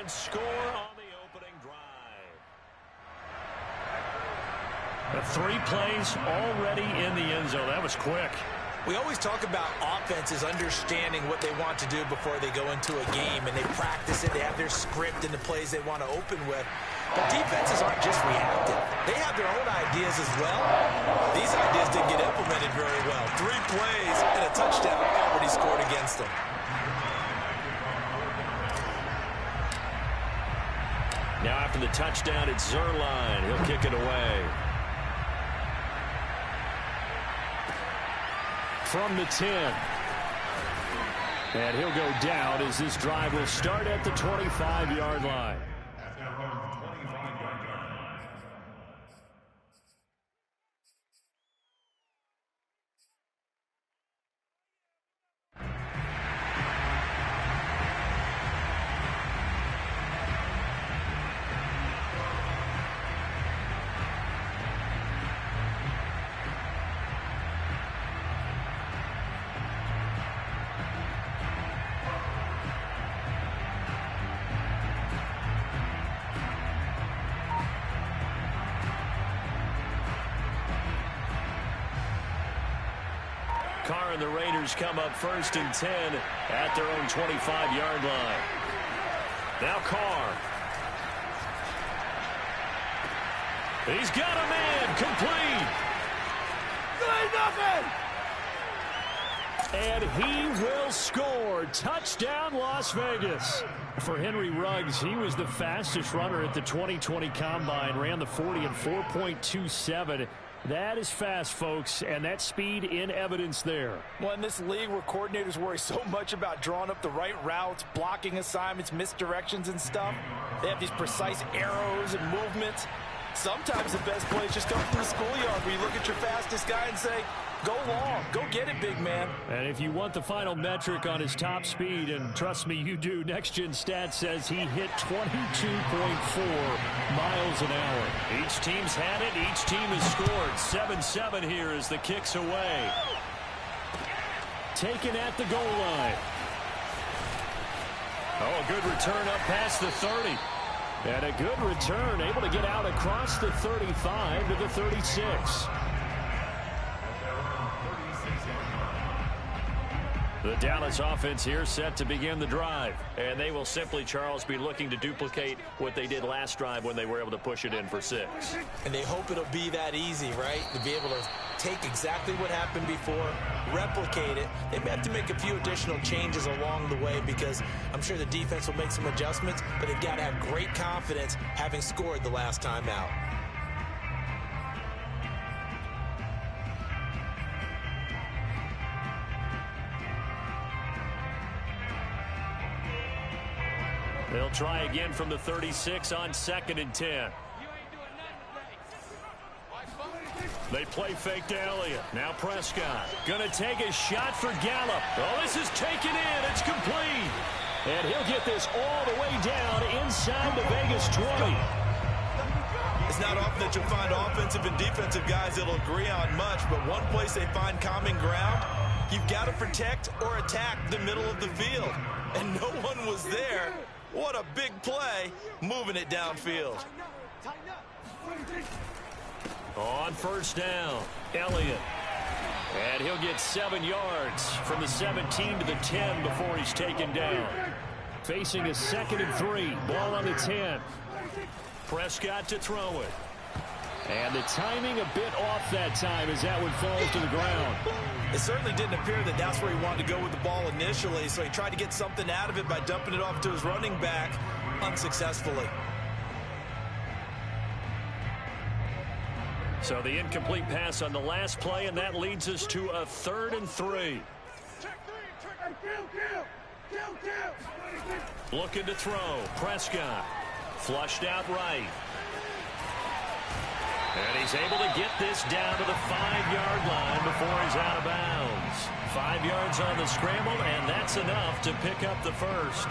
and score on the opening drive. The 3 plays already in the end zone. That was quick. We always talk about offenses understanding what they want to do before they go into a game, and they practice it. They have their script and the plays they want to open with. But defenses aren't just reactive. They have their own ideas as well. These ideas didn't get implemented very well. 3 plays and a touchdown already scored against them. Now after the touchdown, it's Zerline. He'll kick it away. From the 10. And he'll go down as this drive will start at the 25-yard line. Carr and the Raiders come up 1st and 10 at their own 25-yard line. Now Carr. He's got a man complete. And he will score. Touchdown, Las Vegas. For Henry Ruggs, he was the fastest runner at the 2020 Combine. Ran the 40 in 4.27. That is fast, folks, and that speed in evidence there. Well, in this league where coordinators worry so much about drawing up the right routes, blocking assignments, misdirections and stuff, they have these precise arrows and movements. Sometimes the best plays just come from the schoolyard where you look at your fastest guy and say, go long, go get it, big man. And if you want the final metric on his top speed, and trust me, you do, Next Gen Stats says he hit 22.4 miles an hour. Each team's had it. Each team has scored. 7-7 here as the kick's away. Taken at the goal line. Oh, a good return up past the 30. And a good return, able to get out across the 35 to the 36. The Dallas offense here set to begin the drive. And they will simply, Charles, be looking to duplicate what they did last drive when they were able to push it in for 6. And they hope it'll be that easy, right? To be able to take exactly what happened before, replicate it. They may have to make a few additional changes along the way because I'm sure the defense will make some adjustments, but they've got to have great confidence having scored the last time out. They'll try again from the 36 on 2nd and 10. They play fake to Elliott. Now Prescott. Going to take a shot for Gallup. Oh, this is taken in. It's complete. And he'll get this all the way down inside the Vegas 20. It's not often that you'll find offensive and defensive guys that'll agree on much, but one place they find common ground, you've got to protect or attack the middle of the field. And no one was there. What a big play, moving it downfield. On 1st down, Elliott. And he'll get 7 yards from the 17 to the 10 before he's taken down. Facing a 2nd and 3, ball on the 10. Prescott to throw it. And the timing a bit off that time as that one falls to the ground. It certainly didn't appear that that's where he wanted to go with the ball initially, so he tried to get something out of it by dumping it off to his running back unsuccessfully. So the incomplete pass on the last play, and that leads us to a 3rd and 3. Looking to throw. Prescott. Flushed out right. And he's able to get this down to the 5-yard line before he's out of bounds. 5 yards on the scramble, and that's enough to pick up the first.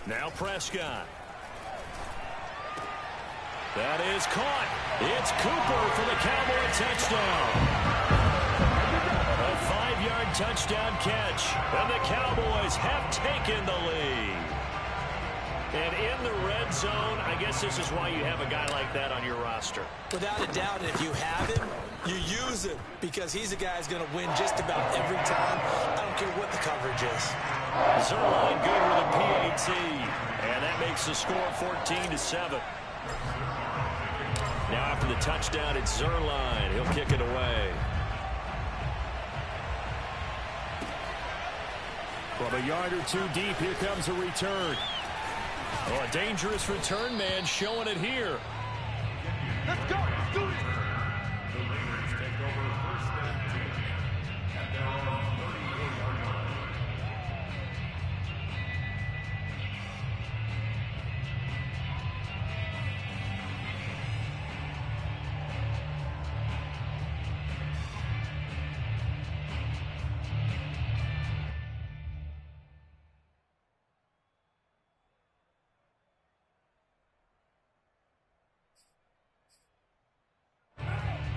Now Prescott. That is caught. It's Cooper for the Cowboy touchdown. A 5-yard touchdown catch. And the Cowboys have taken the lead. And in the red zone, I guess this is why you have a guy like that on your roster. Without a doubt, if you have him, you use him because he's a guy who's going to win just about every time. I don't care what the coverage is. Zerline good with a PAT. And that makes the score 14-7. Now after the touchdown, it's Zerline. He'll kick it away. From a yard or two deep, here comes a return. Oh, a dangerous return man showing it here. Let's go. Let's do it.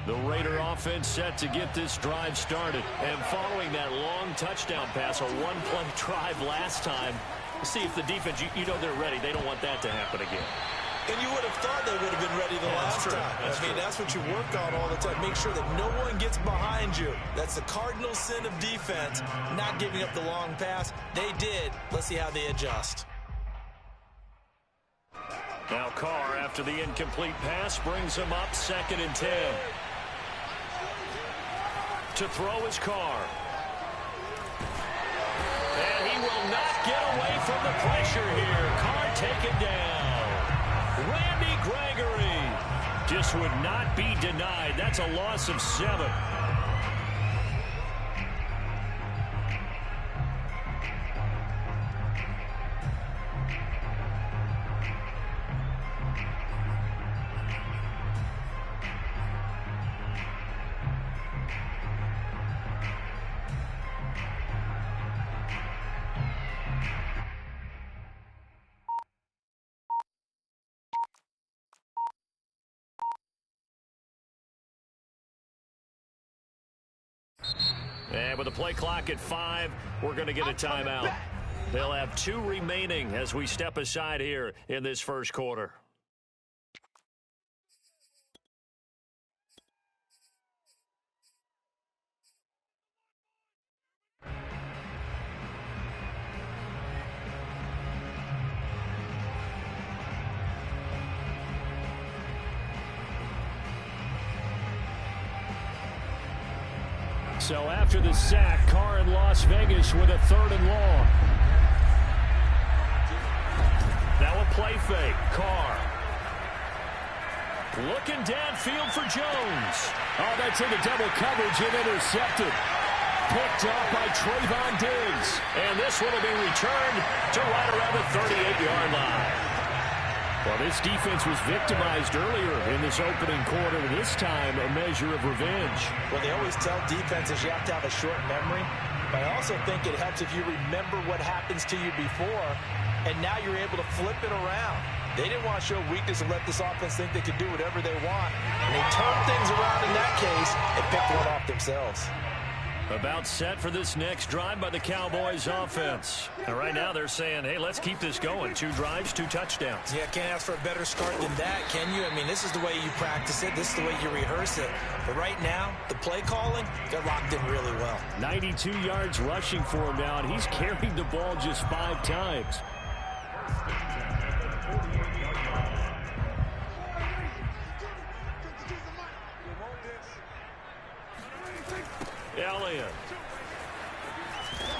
The Raider offense set to get this drive started. And following that long touchdown pass, a one-play drive last time, see if the defense, you know they're ready. They don't want that to happen again. And you would have thought they would have been ready the last time. That's what you work on all the time. Make sure that no one gets behind you. That's the cardinal sin of defense, not giving up the long pass. They did. Let's see how they adjust. Now Carr, after the incomplete pass, brings him up 2nd and 10. To throw his Carr. And he will not get away from the pressure here. Carr taken down. Randy Gregory just would not be denied. That's a loss of 7. And with the play clock at 5, we're going to get a timeout. They'll have 2 remaining as we step aside here in this first quarter. So after the sack, Carr in Las Vegas with a 3rd and long. Now a play fake. Carr. Looking downfield for Jones. Oh, that's into double coverage and intercepted. Picked up by Trayvon Diggs. And this one will be returned to right around the 38-yard line. Well, this defense was victimized earlier in this opening quarter. This time, a measure of revenge. Well, they always tell defenses you have to have a short memory. But I also think it helps if you remember what happens to you before, and now you're able to flip it around. They didn't want to show weakness and let this offense think they could do whatever they want. And they turned things around in that case and picked one off themselves. About set for this next drive by the Cowboys offense. And right now they're saying, hey, let's keep this going. 2 drives, 2 touchdowns. Yeah, can't ask for a better start than that, can you? I mean, this is the way you practice it. This is the way you rehearse it. But right now, the play calling, they're locked in really well. 92 yards rushing for him now, and he's carried the ball just 5 times. Elliott.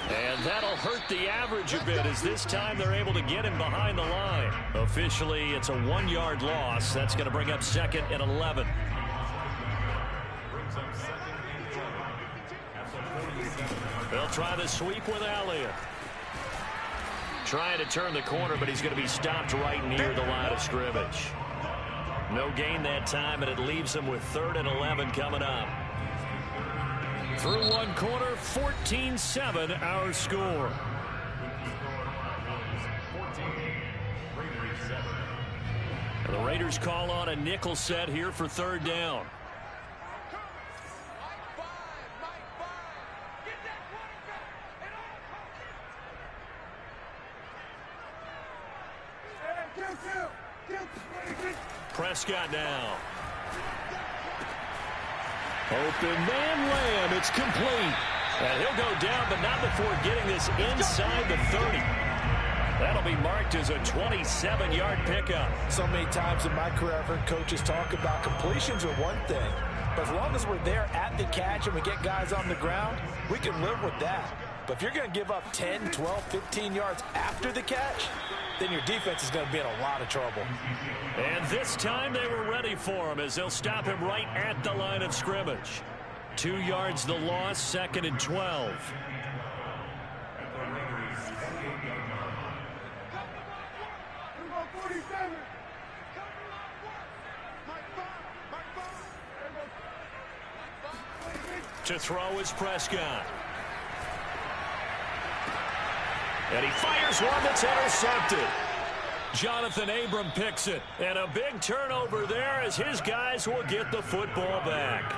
And that'll hurt the average a bit as this time they're able to get him behind the line. Officially, it's a 1-yard loss. That's going to bring up 2nd and 11. They'll try the sweep with Elliott. Trying to turn the corner, but he's going to be stopped right near the line of scrimmage. No gain that time, and it leaves him with 3rd and 11 coming up. Through 1 quarter, 14-7 our score. The Raiders call on a nickel set here for third down. Prescott now. Open man Lamb. It's complete. And he'll go down, but not before getting this inside the 30. That'll be marked as a 27-yard pickup. So many times in my career, I've heard coaches talk about completions are one thing. But as long as we're there at the catch and we get guys on the ground, we can live with that. But if you're going to give up 10, 12, 15 yards after the catch, then your defense is going to be in a lot of trouble. And this time they were ready for him as they'll stop him right at the line of scrimmage. 2 yards the loss, 2nd and 12. To throw is Prescott. And he fires one that's intercepted. Jonathan Abram picks it. And a big turnover there as his guys will get the football back.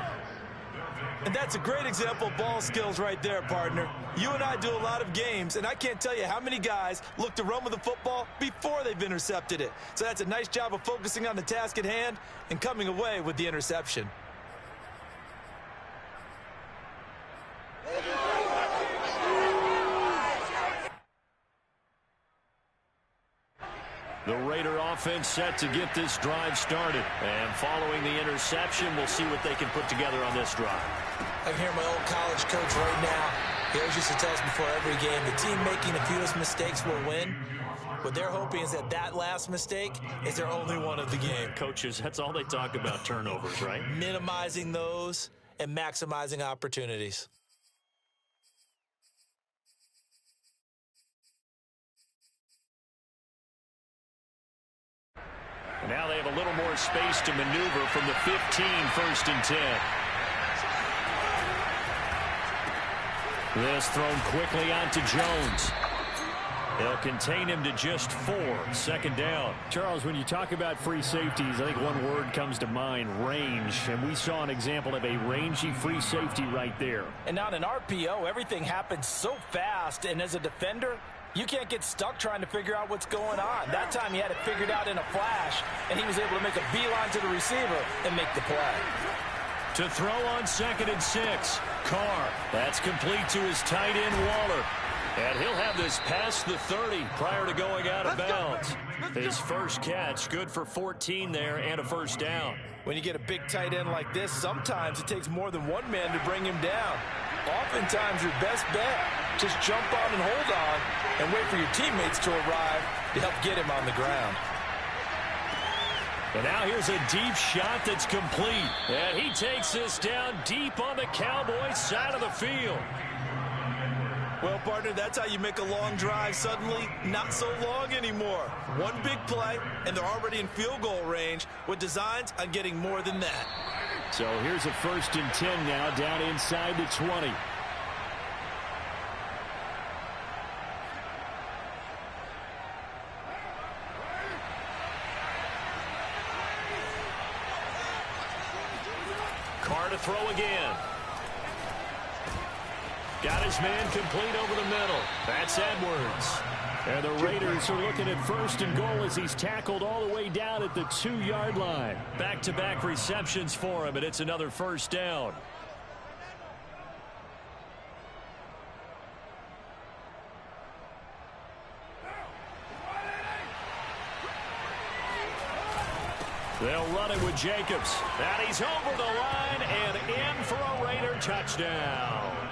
And that's a great example of ball skills right there, partner. You and I do a lot of games, and I can't tell you how many guys look to run with the football before they've intercepted it. So that's a nice job of focusing on the task at hand and coming away with the interception. The Raider offense set to get this drive started. And following the interception, we'll see what they can put together on this drive. I can hear my old college coach right now. He always used to tell us before every game, the team making the fewest mistakes will win. What they're hoping is that that last mistake is their only one of the game. Coaches, that's all they talk about, turnovers, right? Minimizing those and maximizing opportunities. Now they have a little more space to maneuver from the 15, 1st and 10. This thrown quickly onto Jones. They'll contain him to just 4, 2nd down. Charles, when you talk about free safeties, I think one word comes to mind, range. And we saw an example of a rangy free safety right there. And on an RPO, everything happens so fast. And as a defender, you can't get stuck trying to figure out what's going on. That time he had it figured out in a flash, and he was able to make a beeline to the receiver and make the play. To throw on 2nd and 6, Carr. That's complete to his tight end, Waller. And he'll have this past the 30 prior to going out of bounds. His first catch, good for 14 there and a 1st down. When you get a big tight end like this, sometimes it takes more than one man to bring him down. Oftentimes, your best bet, just jump on and hold on and wait for your teammates to arrive to help get him on the ground. And now here's a deep shot that's complete. And he takes this down deep on the Cowboys' side of the field. Well, partner, that's how you make a long drive suddenly not so long anymore. One big play, and they're already in field goal range with designs on getting more than that. So here's a 1st and 10 now, down inside the 20. Carr to throw again. Got his man complete over the middle. That's Edwards. And the Raiders are looking at 1st and goal as he's tackled all the way down at the 2-yard line. Back-to-back receptions for him, and it's another 1st down. They'll run it with Jacobs. And he's over the line and in for a Raider touchdown.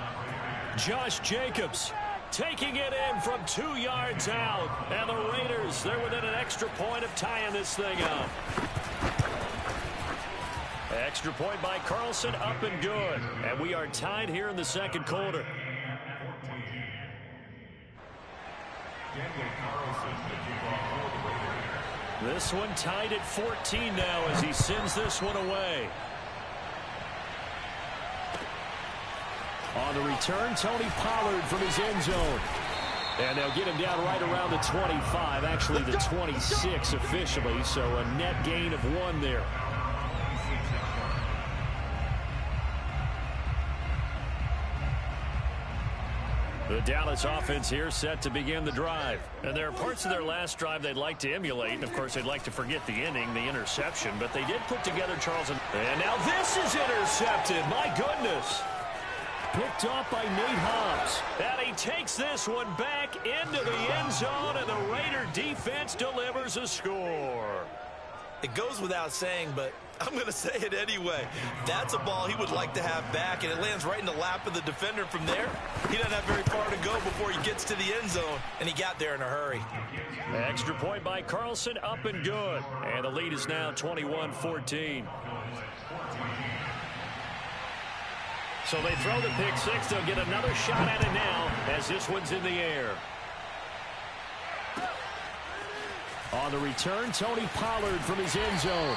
Josh Jacobs taking it in from 2 yards out. And the Raiders, they're within an extra point of tying this thing up. Extra point by Carlson, up and good. And we are tied here in the 2nd quarter. This one tied at 14 now as he sends this one away. On the return, Tony Pollard from his end zone. And they'll get him down right around the 25, actually the 26 officially, so a net gain of 1 there. The Dallas offense here set to begin the drive. And there are parts of their last drive they'd like to emulate. And, of course, they'd like to forget the inning, the interception. But they did put together Charles. And now this is intercepted. My goodness. Picked off by Nate Hobbs. And he takes this one back into the end zone. And the Raider defense delivers a score. It goes without saying, but I'm going to say it anyway. That's a ball he would like to have back, and it lands right in the lap of the defender from there. He doesn't have very far to go before he gets to the end zone, and he got there in a hurry. Extra point by Carlson, up and good. And the lead is now 21-14. So they throw the pick six. They'll get another shot at it now as this one's in the air. On the return, Tony Pollard from his end zone.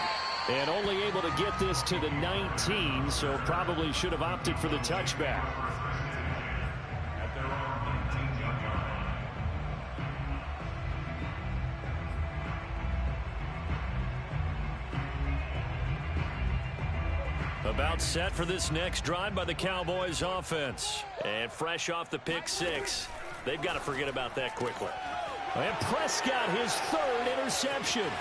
And only able to get this to the 19, so probably should have opted for the touchback. About set for this next drive by the Cowboys offense. And fresh off the pick six, they've got to forget about that quickly. And Prescott, his third interception.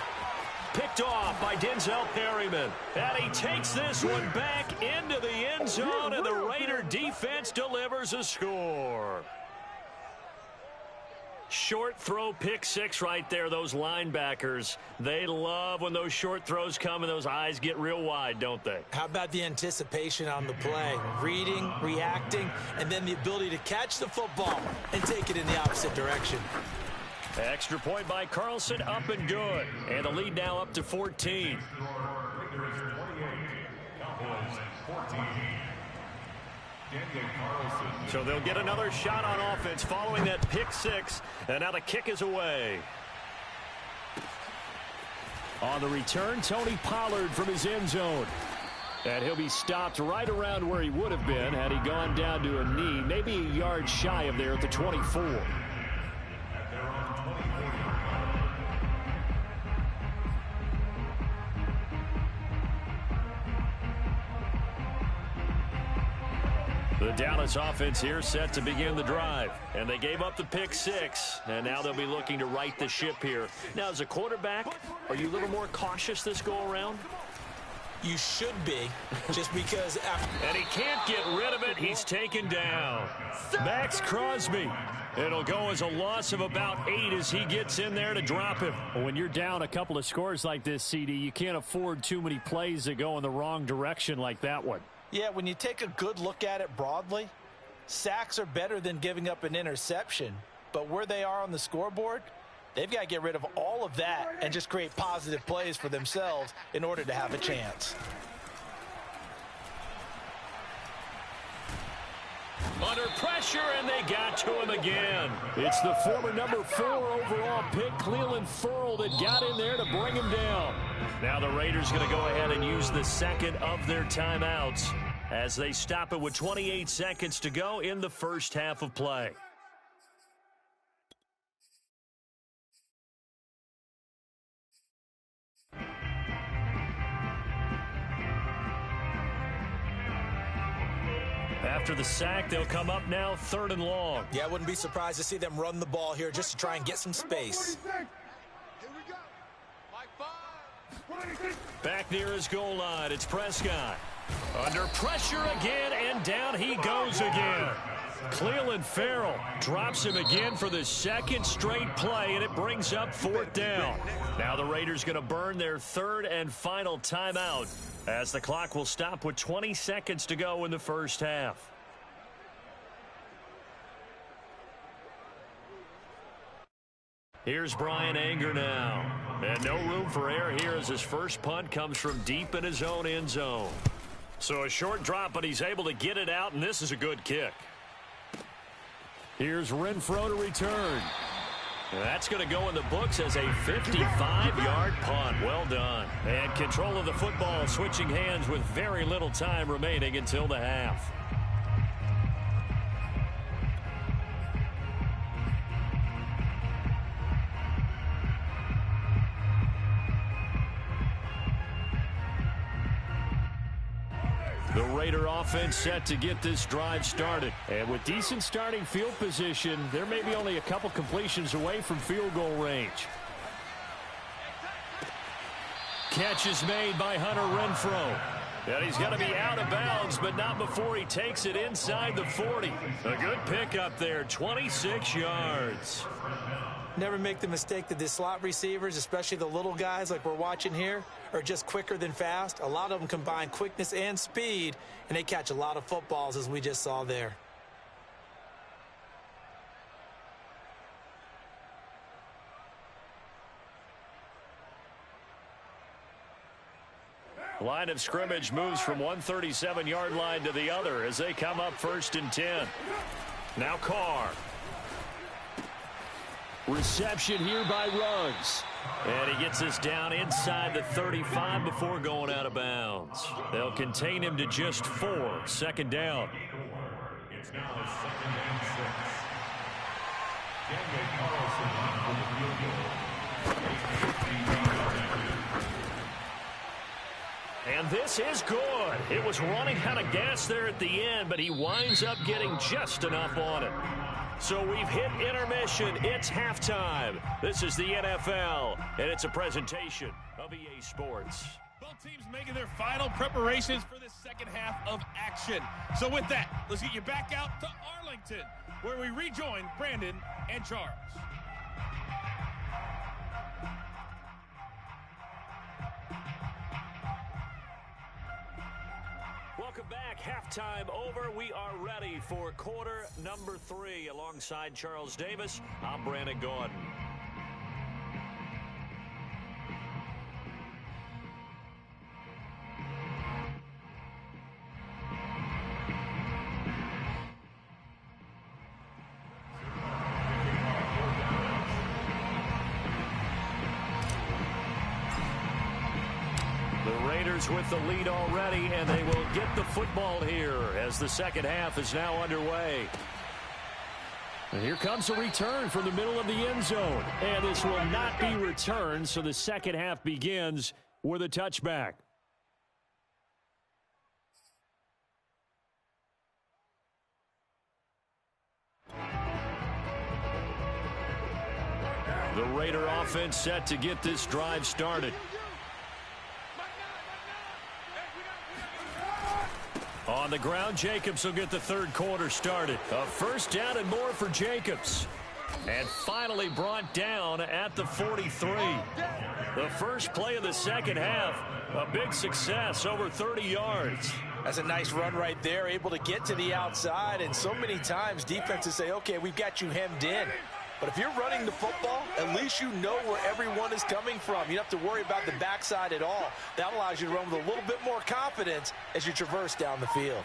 Picked off by Denzel Perryman. And he takes this one back into the end zone, and the Raider defense delivers a score. Short throw pick six right there. Those linebackers, they love when those short throws come and those eyes get real wide, don't they? How about the anticipation on the play? Reading, reacting, and then the ability to catch the football and take it in the opposite direction. Extra point by Carlson, up and good. And the lead now up to 14. So they'll get another shot on offense following that pick six. And now the kick is away. On the return, Tony Pollard from his end zone. And he'll be stopped right around where he would have been had he gone down to a knee, maybe a yard shy of there at the 24. The Dallas offense here set to begin the drive. And they gave up the pick six. And now they'll be looking to right the ship here. Now, as a quarterback, are you a little more cautious this go-around? You should be, just because after... And he can't get rid of it. He's taken down. Max Crosby. It'll go as a loss of about 8 as he gets in there to drop him. When you're down a couple of scores like this, CD, you can't afford too many plays that go in the wrong direction like that one. Yeah, when you take a good look at it broadly, sacks are better than giving up an interception. But where they are on the scoreboard, they've got to get rid of all of that and just create positive plays for themselves in order to have a chance. Under pressure, and they got to him again. It's the former number 4 overall pick, Clelin Ferrell, that got in there to bring him down. Now the Raiders going to go ahead and use the second of their timeouts as they stop it with 28 seconds to go in the first half of play. After the sack, they'll come up now 3rd and long. Yeah, I wouldn't be surprised to see them run the ball here just to try and get some space. Back near his goal line, it's Prescott. Under pressure again, and down he goes again. Clelin Ferrell drops him again for the second straight play, and it brings up 4th down. Now the Raiders going to burn their 3rd and final timeout as the clock will stop with 20 seconds to go in the first half. Here's Brian Anger now. And no room for error here as his first punt comes from deep in his own end zone. So a short drop, but he's able to get it out, and this is a good kick. Here's Renfro to return. That's going to go in the books as a 55-yard punt. Well done. And control of the football switching hands with very little time remaining until the half. The Raider offense set to get this drive started. And with decent starting field position, they're maybe only a couple completions away from field goal range. Catch is made by Hunter Renfrow. And he's going to be out of bounds, but not before he takes it inside the 40. A good pickup there, 26 yards. Never make the mistake that the slot receivers, especially the little guys like we're watching here, are just quicker than fast. A lot of them combine quickness and speed, and they catch a lot of footballs, as we just saw there. Line of scrimmage moves from one 37-yard line to the other as they come up 1st and 10. Now Carr. Reception here by Ruggs. And he gets this down inside the 35 before going out of bounds. They'll contain him to just 4. 2nd down. It's now 2nd and 6. And this is good. It was running out of gas there at the end, but he winds up getting just enough on it. So we've hit intermission. It's halftime. This is the NFL, and it's a presentation of EA Sports. Both teams making their final preparations for the second half of action. So with that, let's get you back out to Arlington, where we rejoin Brandon and Charles. Welcome back. Halftime over. We are ready for quarter number 3. Alongside Charles Davis, I'm Brandon Gordon. With the lead already, and they will get the football here as the second half is now underway. And here comes a return from the middle of the end zone, and this will not be returned, so the second half begins with a touchback. The Raider offense set to get this drive started. On the ground, Jacobs will get the third quarter started. A 1st down and more for Jacobs. And finally brought down at the 43. The first play of the second half, a big success, over 30 yards. That's a nice run right there, able to get to the outside. And so many times defenses say, okay, we've got you hemmed in. But if you're running the football, at least you know where everyone is coming from. You don't have to worry about the backside at all. That allows you to run with a little bit more confidence as you traverse down the field.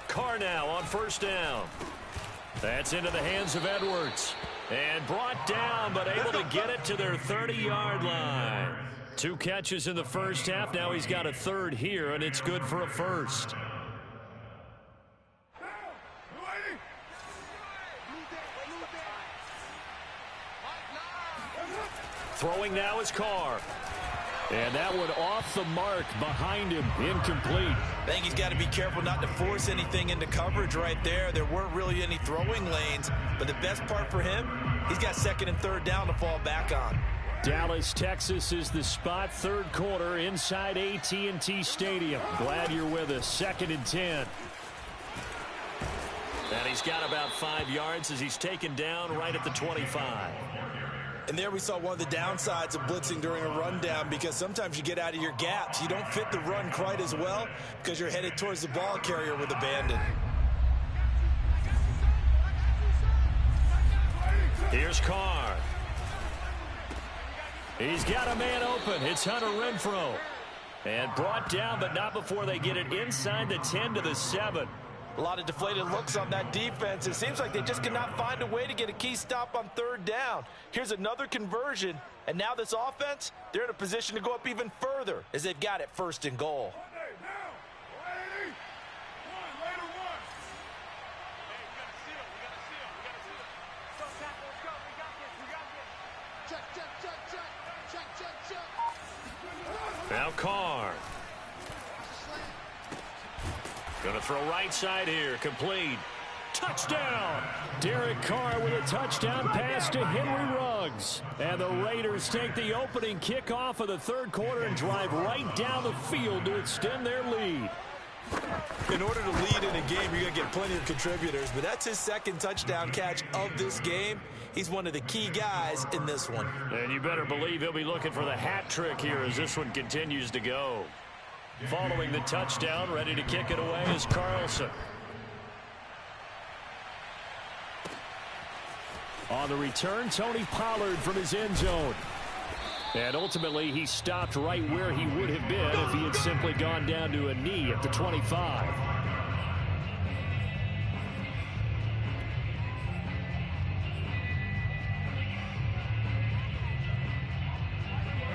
Carr now on 1st down. That's into the hands of Edwards. And brought down, but able to get it to their 30-yard line. 2 catches in the first half. Now he's got a 3rd here, and it's good for a 1st. Throwing now is Carr. And that one off the mark behind him, incomplete. I think he's got to be careful not to force anything into coverage right there. There weren't really any throwing lanes, but the best part for him, he's got 2nd and 3rd down to fall back on. Dallas, Texas is the spot. 3rd quarter inside AT&T Stadium. Glad you're with us. 2nd and 10. And he's got about 5 yards as he's taken down right at the 25. And there we saw one of the downsides of blitzing during a rundown, because sometimes you get out of your gaps. You don't fit the run quite as well because you're headed towards the ball carrier with abandon. Here's Carr. He's got a man open. It's Hunter Renfrow. And brought down, but not before they get it inside the 10 to the 7. A lot of deflated looks on that defense. It seems like they just cannot find a way to get a key stop on 3rd down. Here's another conversion, and now this offense, they're in a position to go up even further as they've got it 1st and goal. Now Carr. Going to throw right side here. Complete. Touchdown! Derek Carr with a touchdown pass to Henry Ruggs. And the Raiders take the opening kickoff of the third quarter and drive right down the field to extend their lead. In order to lead in a game, you're going to get plenty of contributors, but that's his second touchdown catch of this game. He's one of the key guys in this one. And you better believe he'll be looking for the hat trick here as this one continues to go. Following the touchdown, ready to kick it away is Carlson. On the return, Tony Pollard from his end zone. And ultimately, he stopped right where he would have been if he had simply gone down to a knee at the 25.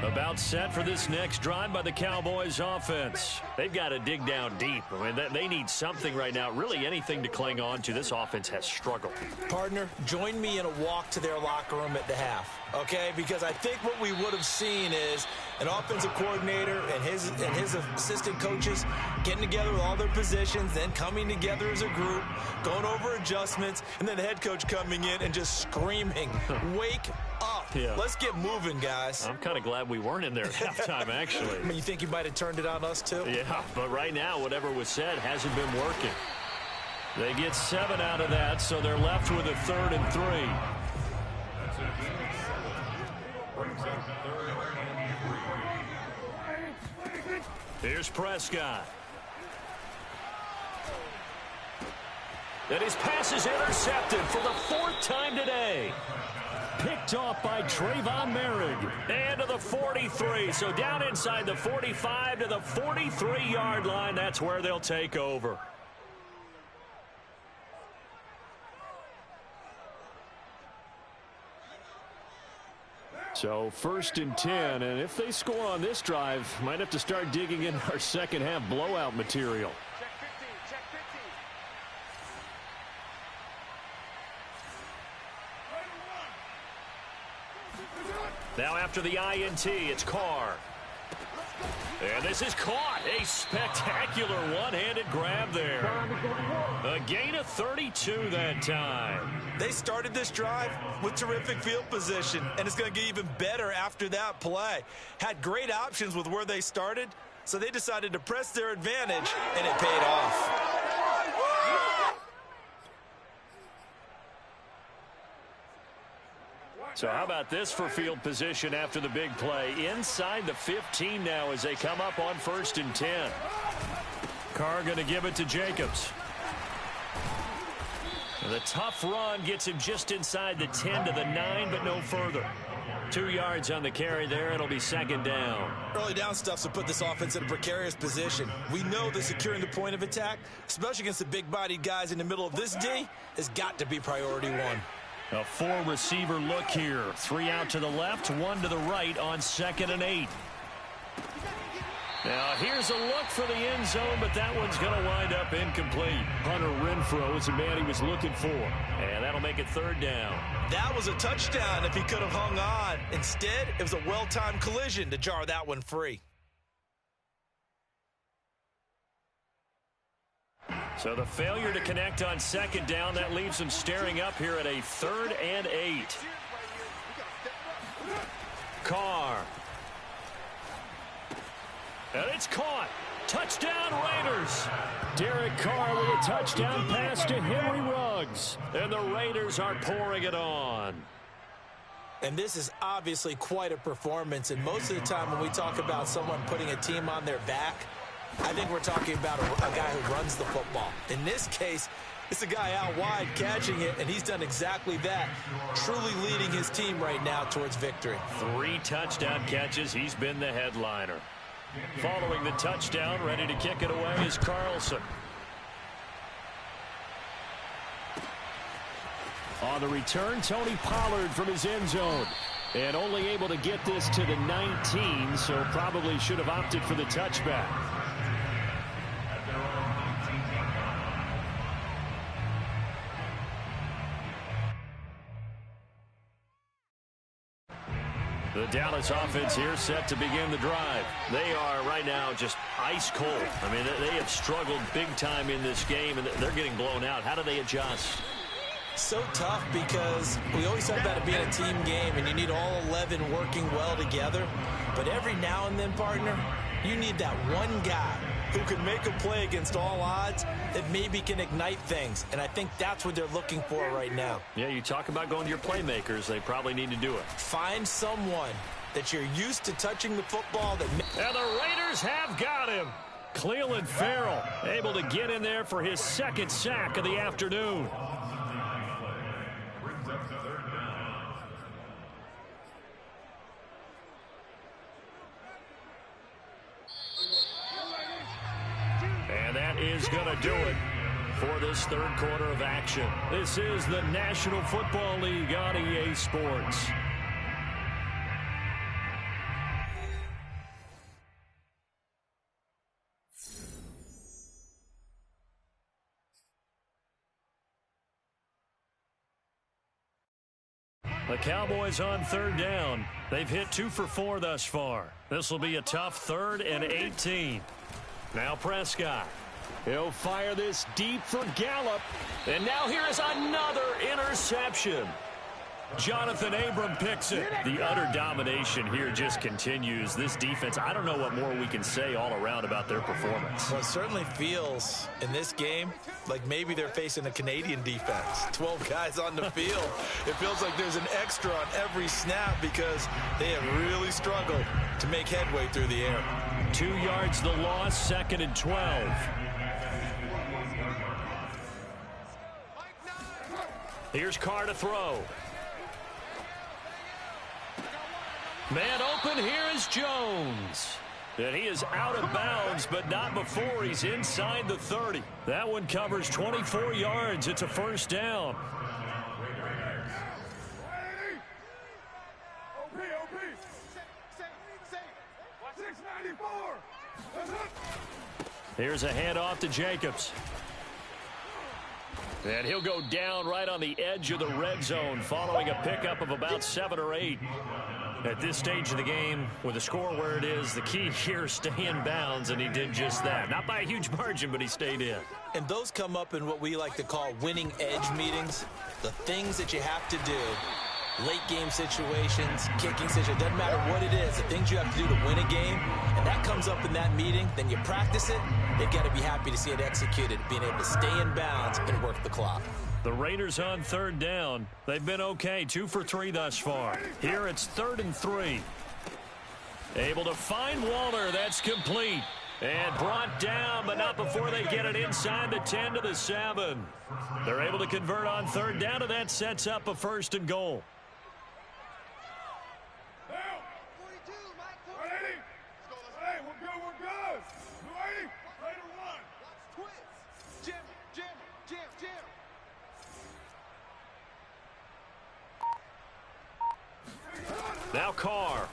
About set for this next drive by the Cowboys offense. They've got to dig down deep. I mean, they need something right now, really anything to cling on to. This offense has struggled. Partner, join me in a walk to their locker room at the half, okay? Because I think what we would have seen is an offensive coordinator and his assistant coaches getting together with all their positions, then coming together as a group, going over adjustments, and then the head coach coming in and just screaming, wake up. Yeah. Let's get moving, guys. I'm kind of glad we weren't in there at halftime, actually. I mean, you think you might have turned it on us, too? Yeah, but right now, whatever was said hasn't been working. They get 7 out of that, so they're left with a 3rd and 3. Here's Prescott. And his pass is intercepted for the 4th time today. Picked off by Trayvon Merrick. And to the 43. So down inside the 45 to the 43-yard line. That's where they'll take over. So 1st and 10. And if they score on this drive, might have to start digging in our second half blowout material. Now after the INT, it's Carr. And this is caught. A spectacular one-handed grab there. A gain of 32 that time. They started this drive with terrific field position, and it's going to get even better after that play. Had great options with where they started, so they decided to press their advantage, and it paid off. So how about this for field position after the big play? Inside the 15 now as they come up on 1st and 10. Carr going to give it to Jacobs. And the tough run gets him just inside the 10 to the 9, but no further. 2 yards on the carry there. It'll be 2nd down. Early down stuff to put this offense in a precarious position. We know that securing the point of attack, especially against the big-bodied guys in the middle of this D, has got to be priority 1. A 4-receiver look here. 3 out to the left, 1 to the right on 2nd and 8. Now here's a look for the end zone, but that one's going to wind up incomplete. Hunter Renfrow is the man he was looking for. And that'll make it 3rd down. That was a touchdown if he could have hung on. Instead, it was a well-timed collision to jar that one free. So the failure to connect on 2nd down, that leaves them staring up here at a 3rd and 8. Carr. And it's caught. Touchdown Raiders. Derek Carr with a touchdown pass to Henry Ruggs. And the Raiders are pouring it on. And this is obviously quite a performance. And most of the time when we talk about someone putting a team on their back, I think we're talking about a guy who runs the football. In this case, it's a guy out wide catching it, and he's done exactly that, truly leading his team right now towards victory. 3 touchdown catches. He's been the headliner. Following the touchdown, ready to kick it away is Carlson. On the return, Tony Pollard from his end zone. And only able to get this to the 19, so probably should have opted for the touchback. The Dallas offense here set to begin the drive. They are right now just ice cold. I mean, they have struggled big time in this game, and they're getting blown out. How do they adjust? So tough because we always talk about it being a team game, and you need all 11 working well together. But every now and then, partner, you need that one guy who can make a play against all odds that maybe can ignite things. And I think that's what they're looking for right now. Yeah, you talk about going to your playmakers. They probably need to do it. Find someone that you're used to touching the football. And the Raiders have got him. Cleveland Farrell able to get in there for his second sack of the afternoon. And that is going to do it for this third quarter of action. This is the National Football League on EA Sports. The Cowboys on third down. They've hit 2 for 4 thus far. This will be a tough 3rd and 18. Now Prescott. He'll fire this deep for Gallup. And now here is another interception. Jonathan Abram picks it. The utter domination here just continues. This defense, I don't know what more we can say all around about their performance. Well, it certainly feels in this game like maybe they're facing a Canadian defense. 12 guys on the field. It feels like there's an extra on every snap because they have really struggled to make headway through the air. 2 yards the loss, 2nd and 12. Here's Carr to throw. Man open, here is Jones. And he is out of bounds, but not before he's inside the 30. That one covers 24 yards. It's a first down. Here's a handoff to Jacobs. And he'll go down right on the edge of the red zone following a pickup of about 7 or 8. At this stage of the game, with the score where it is, the key here is stay in bounds, and he did just that. Not by a huge margin, but he stayed in. And those come up in what we like to call winning edge meetings. The things that you have to do, late game situations, kicking situations, doesn't matter what it is, the things you have to do to win a game, and that comes up in that meeting, then you practice it, you've got to be happy to see it executed, being able to stay in bounds and work the clock. The Raiders on third down. They've been okay, 2 for 3 thus far. Here it's 3rd and 3. Able to find Waller. That's complete. And brought down, but not before they get it inside the 10 to the 7. They're able to convert on third down, and that sets up a 1st and goal. Now Carr.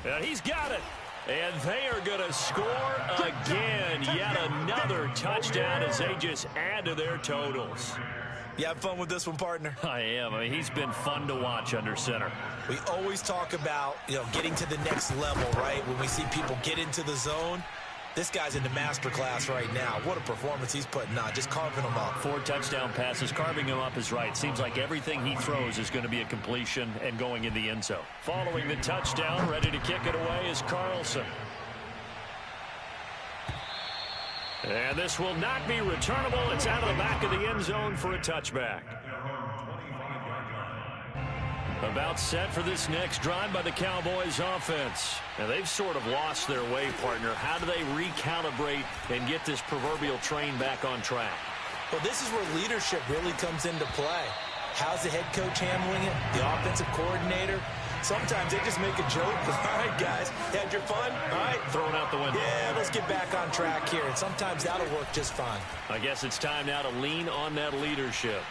And he's got it. And they are going to score again. Yet another touchdown as they just add to their totals. You have fun with this one, partner? I am. I mean, he's been fun to watch under center. We always talk about, getting to the next level, right? When we see people get into the zone. This guy's in the master class right now. What a performance he's putting on, just carving them up. 4 touchdown passes, carving him up is right. Seems like everything he throws is going to be a completion and going in the end zone. Following the touchdown, ready to kick it away is Carlson. And this will not be returnable. It's out of the back of the end zone for a touchback. About set for this next drive by the Cowboys offense. Now they've sort of lost their way, partner. How do they recalibrate and get this proverbial train back on track? Well, this is where leadership really comes into play. How's the head coach handling it? The offensive coordinator? Sometimes they just make a joke. All right, guys, had your fun? All right. Thrown out the window. Yeah, let's get back on track here. And sometimes that'll work just fine. I guess it's time now to lean on that leadership.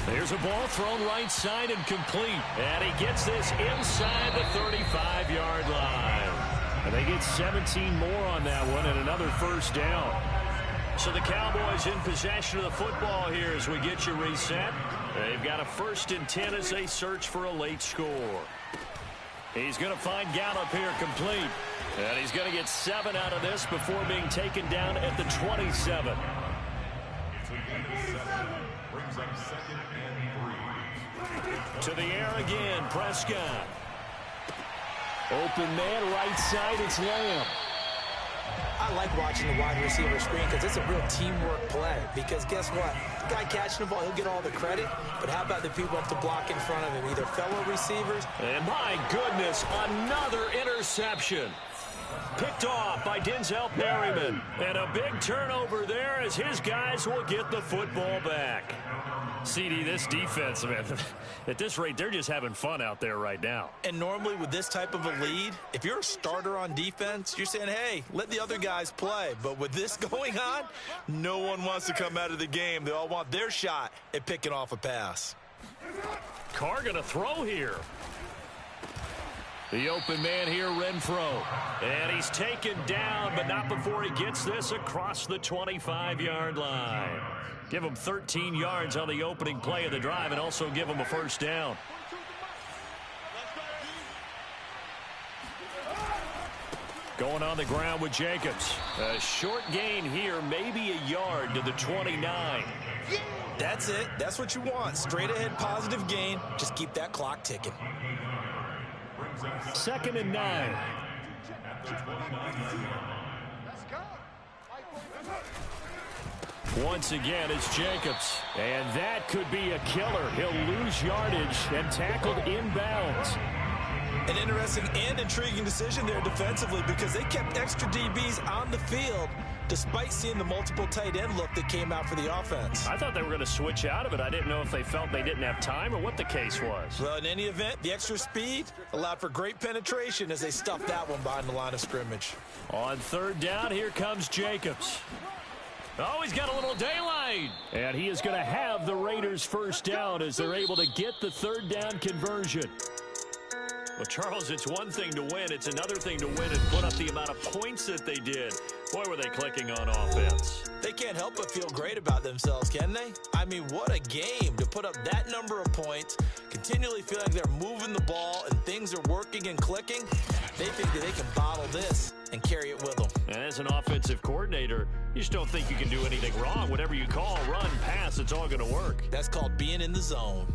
There's a ball thrown right side and complete. And he gets this inside the 35-yard line. And they get 17 more on that one and another first down. So the Cowboys in possession of the football here as we get you reset. They've got a 1st and 10 as they search for a late score. He's going to find Gallup here complete. And he's going to get 7 out of this before being taken down at the 27. To the air again, Prescott. Open man, right side, it's Lamb. I like watching the wide receiver screen because it's a real teamwork play. Because guess what? The guy catching the ball, he'll get all the credit. But how about the people up to block in front of him? Either fellow receivers. And my goodness, another interception. Picked off by Denzel Perryman. And a big turnover there as his guys will get the football back. CD, this defense, man, at this rate, they're just having fun out there right now. And normally with this type of a lead, if you're a starter on defense, you're saying, hey, let the other guys play. But with this going on, no one wants to come out of the game. They all want their shot at picking off a pass. Carr going to throw here. The open man here, Renfro. And he's taken down, but not before he gets this across the 25-yard line. Give him 13 yards on the opening play of the drive and also give him a 1st down. Going on the ground with Jacobs. A short gain here, maybe a yard to the 29. That's it. That's what you want. Straight ahead positive gain. Just keep that clock ticking. 2nd and 9. Once again, it's Jacobs. And that could be a killer. He'll lose yardage and tackled inbounds. An interesting and intriguing decision there defensively because they kept extra DBs on the field despite seeing the multiple tight end look that came out for the offense. I thought they were going to switch out of it. I didn't know if they felt they didn't have time or what the case was. Well, in any event, the extra speed allowed for great penetration as they stuffed that one behind the line of scrimmage. On 3rd down, here comes Jacobs. Oh, he's got a little daylight. And he is going to have the Raiders' 1st down as they're able to get the 3rd down conversion. Well, Charles, it's one thing to win. It's another thing to win and put up the amount of points that they did. Boy, were they clicking on offense. They can't help but feel great about themselves, can they? I mean, what a game to put up that number of points, continually feel like they're moving the ball and things are working and clicking. They think that they can bottle this and carry it with them. And as an offensive coordinator, you just don't think you can do anything wrong. Whatever you call, run, pass, it's all going to work. That's called being in the zone.